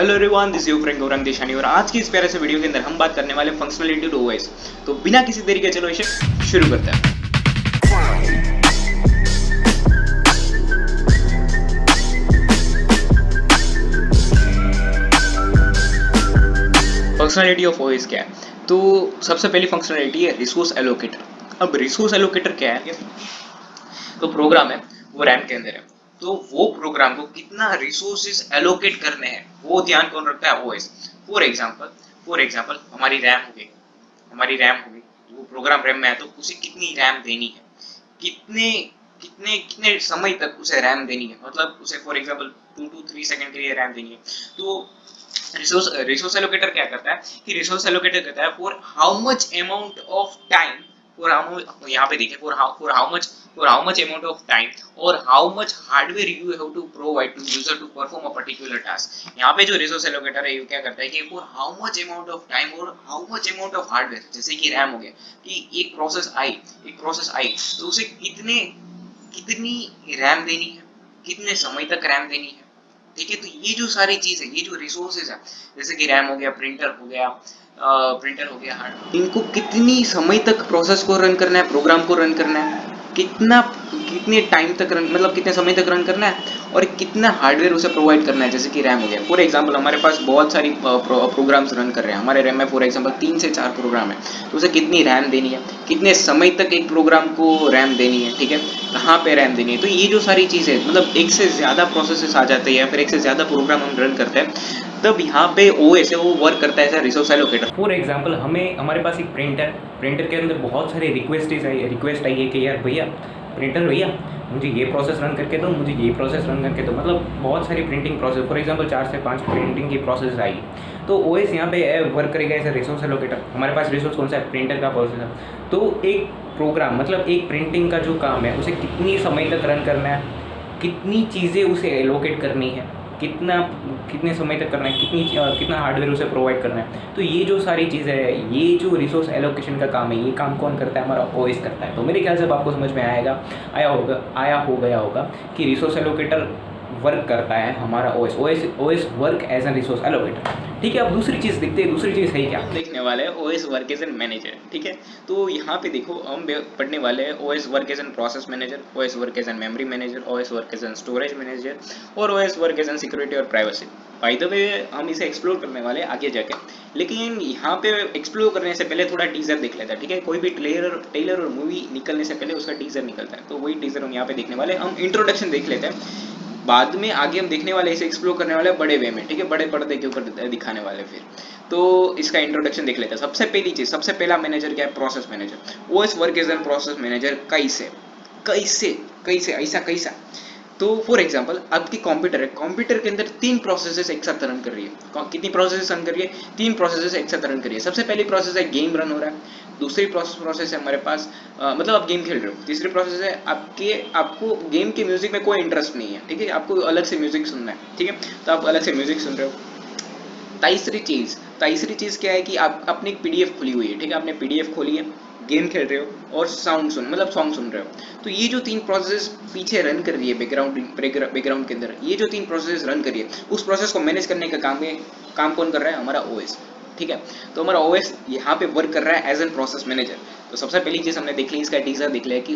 Hello everyone, this is friend Gaurang Deshani और आज की इस प्यारे से वीडियो के अंदर हम बात करने वाले फंक्शनलिटी टू ओएस। तो बिना किसी देरी के चलो इसे शुरू करते हैं। फंक्शनलिटी ऑफ ओएस क्या है? तो सबसे पहली फंक्शनलिटी है रिसोर्स एलोकेटर। अब रिसोर्स एलोकेटर क्या है? तो प्रोग्राम है वो रैम के अंदर है, तो वो प्रोग्राम को कितना रिसोर्सेज एलोकेट करने हैं वो ध्यान कौन रखता है? ओएस। फॉर एग्जांपल हमारी रैम होगी, तो वो प्रोग्राम रैम में है तो उसे कितनी रैम देनी है, कितने कितने कितने समय तक उसे रैम देनी है, मतलब उसे फॉर एग्जांपल 2 to 3 सेकंड के लिए रैम देनी है। तो रिसोर्स एलोकेटर क्या करता है कि रिसोर्स एलोकेटर कहता है for how much amount of time, यहाँ पे देखिए for how much amount of time और how much hardware you have to provide to user to perform a particular task. यहाँ पे जो रिसोर्स एलोकेटर है ये क्या करता है कि for how much amount of time और how much amount of hardware, जैसे कि रैम हो गया कि एक प्रोसेस आई तो उसे कितनी रैम देनी है, कितने समय तक रैम देनी है। ठीक है, तो ये जो सारी चीज है, ये जो रिसोर्सेज है, जैसे कि रैम हो गया, प्रिंटर हो गया हार्ड, इनको कितनी समय तक प्रोसेस को रन करना है, प्रोग्राम को रन करना है, कितने टाइम तक रन, मतलब कितने समय तक रन करना है और कितना हार्डवेयर उसे प्रोवाइड करना है। जैसे कि रैम हो गया, फॉर एग्जांपल हमारे पास बहुत सारी प्रोग्राम्स रन कर रहे हैं हमारे रैम में, फॉर एग्जांपल 3 से 4 प्रोग्राम है, तो उसे कितनी रैम देनी है, कितने समय तक एक प्रोग्राम को रैम देनी है, ठीक है, कहाँ पे रैम देनी है। तो ये जो सारी चीज़ें, मतलब एक से ज़्यादा प्रोसेसेस आ जाते हैं या फिर एक से ज़्यादा प्रोग्राम हम रन करते हैं, तब यहाँ पे ओएस है वो वर्क करता है as resource allocator. For example हमारे पास एक प्रिंटर के अंदर बहुत सारे रिक्वेस्ट आई है कि यार भैया प्रिंटर भैया मुझे ये प्रोसेस रन करके दो, मुझे ये प्रोसेस रन करके दो, मतलब बहुत सारी प्रिंटिंग प्रोसेस, फॉर एग्जांपल 4 से 5 प्रिंटिंग की प्रोसेस आई, तो ओएस यहाँ पे वर्क करेगा एज रिसोर्स एलोकेटर। हमारे पास रिसोर्स कौन सा है? प्रिंटर का प्रोसेस है। तो एक प्रोग्राम, मतलब एक प्रिंटिंग का जो काम है उसे कितनी समय तक रन करना है, कितनी चीज़ें उसे एलोकेट करनी है, कितने समय तक करना है, कितना हार्डवेयर उसे प्रोवाइड करना है। तो ये जो सारी चीज़ें है, ये जो रिसोर्स एलोकेशन का काम है, ये काम कौन करता है? हमारा ओएस करता है। तो मेरे ख्याल से अब आपको समझ में आया हो गया होगा कि रिसोर्स एलोकेटर वर्क करता है हमारा OS work as an resource allocator. ठीक है, अब दूसरी चीज़ देखते हैं, दूसरी चीज़ है क्या? देखने वाले हैं OS work as an manager. ठीक है, तो यहाँ पे देखो हम पढ़ने वाले हैं OS work as an process manager, OS work as an memory manager, OS work as an storage manager और OS work as an security और प्राइवेसी। बाय द वे हम इसे एक्सप्लोर करने वाले हैं आगे जाके, लेकिन यहाँ पे एक्सप्लोर करने से पहले थोड़ा टीजर देख लेते हैं। ठीक है, कोई भी ट्रेलर और मूवी निकलने से पहले उसका टीजर निकलता है, तो वही टीजर हम यहाँ पे देखने वाले हैं। हम इंट्रोडक्शन देख लेते हैं, बाद में आगे हम देखने वाले, इसे एक्सप्लोर करने वाले बड़े वे में। ठीक है, बड़े पर्दे के ऊपर दिखाने वाले फिर। तो इसका इंट्रोडक्शन देख लेते हैं। सबसे पहला मैनेजर क्या है? Process manager. OS work as an process manager. कैसे? तो फॉर एग्जांपल आपकी कंप्यूटर है, कंप्यूटर के अंदर 3 प्रोसेसेस एक साथ रन कर रही है। कितनी प्रोसेसेस रन कर रही है? 3 प्रोसेसेस एक साथ रन कर रही है। सबसे पहली प्रोसेस है गेम रन हो रहा है, दूसरी प्रोसेस है हमारे पास मतलब आप गेम खेल रहे हो, तीसरी प्रोसेस है आपको गेम के म्यूजिक में कोई इंटरेस्ट नहीं है, ठीक है, आपको अलग से म्यूजिक सुनना है, ठीक है, तो आप अलग से म्यूजिक सुन रहे हो। तीसरी चीज क्या है कि आप अपनी एक पीडीएफ खुली हुई है, ठीक है, आपने पीडीएफ खोली है, गेम खेल रहे हो और सॉन्ग सुन रहे हो। तो ये जो 3 प्रोसेस पीछे रन कर रही है बैकग्राउंड के अंदर, ये जो 3 प्रोसेस रन कर रही है, उस प्रोसेस को मैनेज करने का काम कौन कर रहा है? हमारा ओएस। ठीक है, तो हमारा ओएस यहाँ पे वर्क कर रहा है एज एन प्रोसेस मैनेजर। तो सबसे पहली चीज हमने देख ली, इसका टीजर देख लिया कि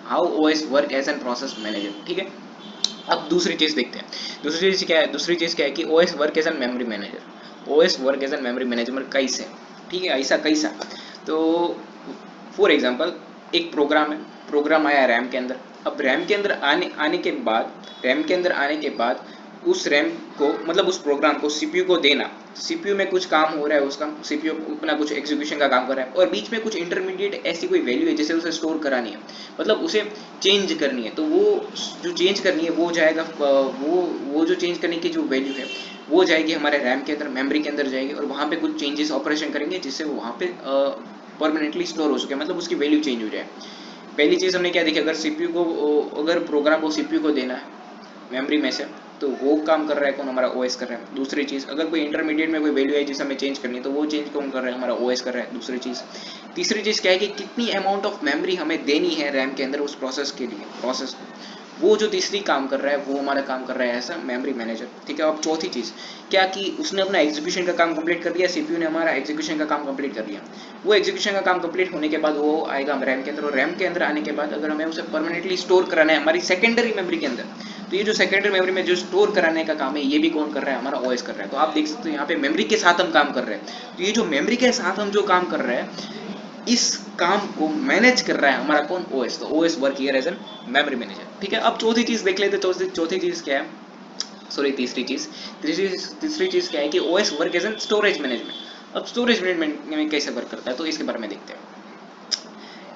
how OS work as an process manager. ठीक है, अब दूसरी चीज देखते हैं। दूसरी चीज क्या है कि OS work as an memory manager. OS work as an memory manager कैसे? ठीक है, ऐसा कैसा? तो फॉर एग्जांपल एक प्रोग्राम आया रैम के अंदर। अब रैम के अंदर आने के बाद उस रैम को, मतलब उस प्रोग्राम को सीपीयू को देना, सीपीयू में कुछ काम हो रहा है, उसका सीपीयू अपना कुछ एग्जीक्यूशन का काम कर रहा है और बीच में कुछ इंटरमीडिएट ऐसी कोई वैल्यू है जिसे उसे स्टोर करानी है, मतलब उसे चेंज करनी है। तो वो जो चेंज करनी है वो जाएगा, वो जो चेंज करने की जो वैल्यू है वो जाएगी हमारे रैम के अंदर, मेमोरी के अंदर जाएगी और वहाँ पे कुछ चेंजेस ऑपरेशन करेंगे जिससे वो वहाँ पे परमानेंटली स्टोर हो सके, मतलब उसकी वैल्यू चेंज हो जाए। पहली चीज़ हमने क्या देखी, अगर प्रोग्राम को सीपीयू को देना है मेमोरी में से, तो वो काम कर रहा है कौन? हमारा ओएस कर रहा है। दूसरी चीज़, अगर कोई इंटरमीडिएट में कोई वैल्यू है जिसे हमें चेंज करनी है, तो वो चेंज कौन कर रहा है? हमारा ओएस कर रहा है। दूसरी चीज़। तीसरी चीज़ क्या है कि कितनी अमाउंट ऑफ मेमोरी हमें देनी है रैम के अंदर उस प्रोसेस के लिए, वो जो तीसरी काम कर रहा है वो हमारा काम कर रहा है ऐसा मेमोरी मैनेजर, ठीक है। अब चौथी चीज़ क्या कि उसने अपना एग्जीक्यूशन का काम कंप्लीट कर दिया, सीपीयू ने हमारा एग्जीक्यूशन का काम कंप्लीट कर दिया। वो एग्जीक्यूशन का काम कंप्लीट होने के बाद वो आएगा रैम के अंदर, और रैम के अंदर आने के बाद अगर हमें उसे परमानेंटली स्टोर कराना है हमारी सेकेंडरी मेमोरी के अंदर, तो ये जो सेकेंडरी मेमोरी में जो स्टोर कराने का काम है ये भी कौन कर रहा है, हमारा ओएस कर रहा है। तो आप देख सकते हो यहाँ पे मेमोरी के साथ हम काम कर रहे हैं। तो ये जो मेमोरी के साथ हम जो काम कर रहे हैं इस काम को मैनेज कर रहा है हमारा कौन, ओएस। तो OS work here as an memory manager, ठीक है। अब चौथी चीज देख लेते हैं। चौथी चीज क्या है, सॉरी तीसरी चीज क्या है कि OS work as an storage management. अब स्टोरेज मैनेजमेंट में कैसे वर्क करता है तो इसके बारे में देखते हैं।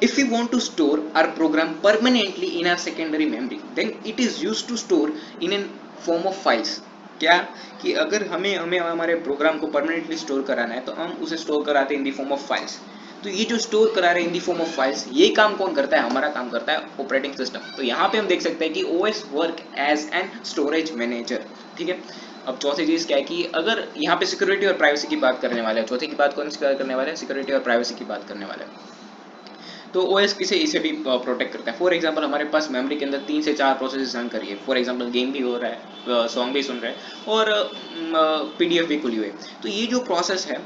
If we want to store our program permanently in our secondary memory, then it is used to store in a form of files. क्या कि अगर हमें हमारे प्रोग्राम को परमानेंटली स्टोर कराना है तो हम उसे स्टोर कराते हैं in the form of files. तो ये जो स्टोर करा रहे हैं in the form of files, ये काम कौन करता है, हमारा काम करता है ऑपरेटिंग सिस्टम। तो यहाँ पे हम देख सकते हैं कि OS work as an storage manager, ठीक है। अब चौथी चीज क्या है कि अगर यहाँ पे सिक्योरिटी और प्राइवेसी की बात करने वाले हैं, चौथी की बात कौन सी करने वाले हैं, सिक्योरिटी और प्राइवेसी की बात करने वाले हैं। तो ओएस किसे इसे भी प्रोटेक्ट करता है। फॉर एग्जांपल हमारे पास मेमोरी के अंदर 3 से 4 प्रोसेस रन करिए, फॉर एग्जांपल गेम भी हो रहा है, सॉन्ग भी सुन रहे हैं और पीडीएफ भी खुली हुई है। तो ये जो प्रोसेस है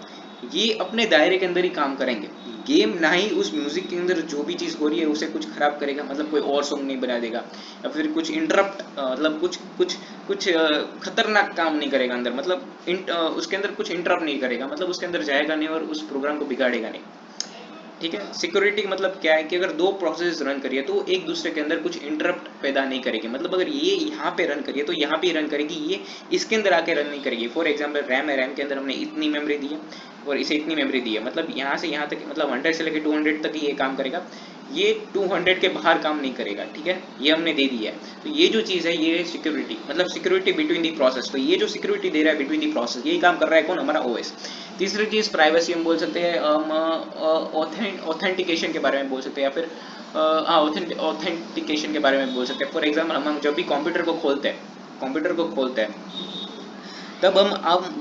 ये अपने दायरे के अंदर ही काम करेंगे। गेम ना ही उस म्यूजिक के अंदर जो भी चीज़ हो रही है उसे कुछ खराब करेगा, मतलब कोई और सॉन्ग नहीं बना देगा, या फिर कुछ इंटरप्ट मतलब कुछ खतरनाक काम नहीं करेगा अंदर, मतलब उसके अंदर कुछ इंटरप्ट नहीं करेगा, मतलब उसके अंदर जाएगा नहीं और उस प्रोग्राम को बिगाड़ेगा नहीं, ठीक है। सिक्योरिटी का मतलब क्या है कि अगर 2 प्रोसेस रन करिए तो एक दूसरे के अंदर कुछ इंटरप्ट पैदा नहीं करेगी, मतलब अगर ये यहाँ पे रन करिए तो यहाँ पे रन करेगी, ये इसके अंदर आके रन नहीं करेगी। फॉर एग्जांपल रैम है, रैम के अंदर हमने इतनी मेमोरी दी है और इसे इतनी मेमोरी दी है, मतलब यहाँ से यहाँ तक, मतलब 100 से लेकर 200 तक ये काम करेगा, ये 200 के बाहर काम नहीं करेगा, ठीक है। ये हमने दे दिया है। तो ये जो चीज़ है ये सिक्योरिटी, मतलब सिक्योरिटी बिटवीन दी प्रोसेस। तो ये जो सिक्योरिटी दे रहा है बिटवीन दी प्रोसेस, यही काम कर रहा है कौन, हमारा ओएस। तीसरी चीज़ प्राइवेसी, हम बोल सकते हैं ऑथेंटिकेशन के बारे में बोल सकते हैं, या फिर ऑथेंटिकेशन के बारे में बोल सकते हैं। फॉर एग्जाम्पल हम जब भी कंप्यूटर को खोलते हैं तब हम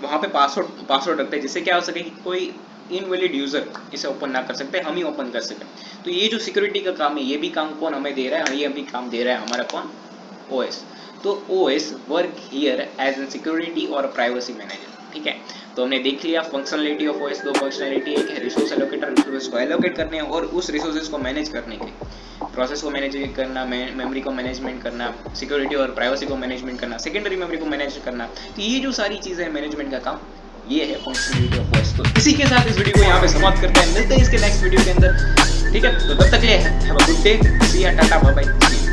वहाँ पे पासवर्ड रखते हैं, जिससे क्या हो सके कि कोई इनवैलिड यूजर इसे ओपन ना कर सकते, हम ही ओपन कर सकें। तो ये जो सिक्योरिटी का काम है ये भी काम कौन हमें दे रहा है, ये भी काम दे रहा है हमारा कौन, ओएस। तो OS work here as an security और प्राइवेसी मैनेजर, ठीक है। तो हमने देख लिया फंक्शनलिटी ऑफ ओएस। 2 फंक्शनलिटी, एक है रिसोर्स एलोकेटर, रिसोर्स को एलोकेट करने और उस रिसोर्सेज को मैनेज करने के, प्रोसेस को मैनेज करना, मेमोरी को मैनेजमेंट करना, सिक्योरिटी और प्राइवेसी को मैनेजमेंट करना, सेकेंडरी मेमोरी को मैनेज करना। तो ये जो सारी चीज़ें मैनेजमेंट का काम, ये है फंक्शनलिटी ऑफ ओएस। तो इसी के साथ इस वीडियो को यहाँ पे समाप्त करते हैं, मिलते हैं इसके नेक्स्ट वीडियो के अंदर, ठीक है। तो तब तक के लिए हैव अ गुड डे, सी या, टाटा, बाय बाय।